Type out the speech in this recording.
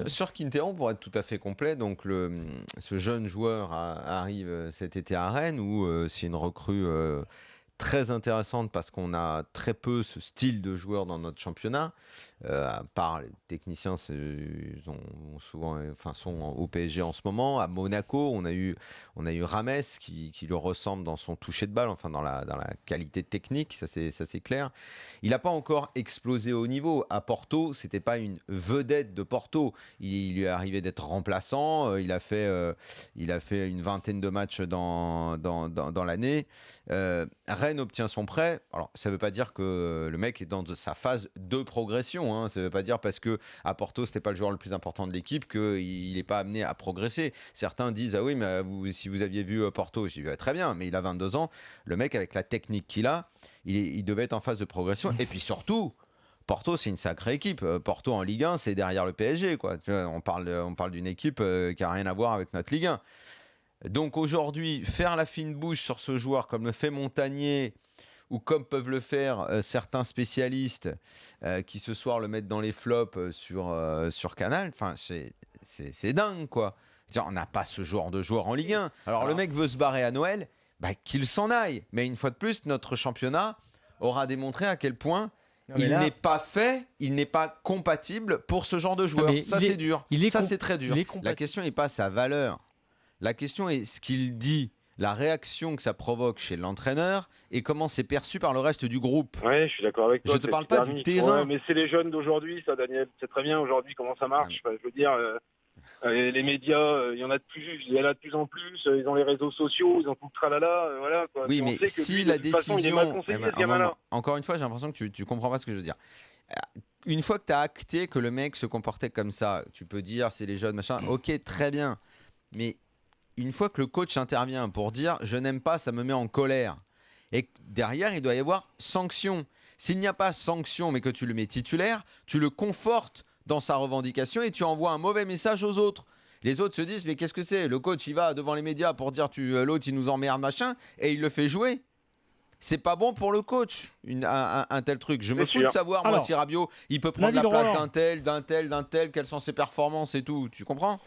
Sur Quintero, pour être tout à fait complet, donc ce jeune joueur arrive cet été à Rennes où c'est une recrue très intéressante parce qu'on a très peu ce style de joueur dans notre championnat. À part les techniciens, ils ont souvent, sont au PSG en ce moment. À Monaco, on a eu Rames qui le ressemble dans son toucher de balle, dans la qualité technique, ça c'est clair. Il n'a pas encore explosé au niveau. À Porto, c'était pas une vedette de Porto. Il lui est arrivé d'être remplaçant. Il a fait une vingtaine de matchs dans l'année. Rennes obtient son prêt. Alors, ça ne veut pas dire que le mec est dans sa phase de progression. Ça ne veut pas dire parce que à Porto, c'était pas le joueur le plus important de l'équipe qu'il n'est pas amené à progresser. Certains disent ah oui, mais si vous aviez vu Porto, je dis très bien, mais il a 22 ans. Le mec avec la technique qu'il a, il devait être en phase de progression. Et puis surtout, Porto, c'est une sacrée équipe. Porto en Ligue 1, c'est derrière le PSG, quoi. Tu vois, on parle d'une équipe qui a rien à voir avec notre Ligue 1. Donc aujourd'hui, faire la fine bouche sur ce joueur comme le fait Montagnier ou comme peuvent le faire certains spécialistes qui ce soir le mettent dans les flops sur Canal, c'est dingue, quoi. C'est-à-dire, on n'a pas ce genre de joueur en Ligue 1. Alors le mec veut se barrer à Noël, qu'il s'en aille. Mais une fois de plus, notre championnat aura démontré à quel point n'est pas fait, il n'est pas compatible pour ce genre de joueur. C'est dur. C'est très dur. La question n'est pas sa valeur. La question est ce qu'il dit, la réaction que ça provoque chez l'entraîneur et comment c'est perçu par le reste du groupe. Ouais, je suis d'accord avec toi. Je te parle pas du terrain. Ouais, mais c'est les jeunes d'aujourd'hui, ça, Daniel. C'est très bien aujourd'hui comment ça marche. Je veux dire, les médias, il y en a de plus en plus. Ils ont les réseaux sociaux, ils ont tout le tralala. Voilà, quoi. Oui, mais si la décision... il est mal conseillé, ce gamin-là. Encore une fois, j'ai l'impression que tu comprends pas ce que je veux dire. Une fois que tu as acté que le mec se comportait comme ça, tu peux dire c'est les jeunes, machin. Ok, très bien. Mais une fois que le coach intervient pour dire je n'aime pas, ça me met en colère, et derrière il doit y avoir sanction. S'il n'y a pas sanction mais que tu le mets titulaire, tu le confortes dans sa revendication et tu envoies un mauvais message aux autres. Les autres se disent mais qu'est-ce que c'est ? Le coach il va devant les médias pour dire l'autre il nous emmerde machin et il le fait jouer. C'est pas bon pour le coach, un tel truc. Je me fous de savoir, moi, si Rabiot, il peut prendre la place d'un tel, quelles sont ses performances et tout. Tu comprends ?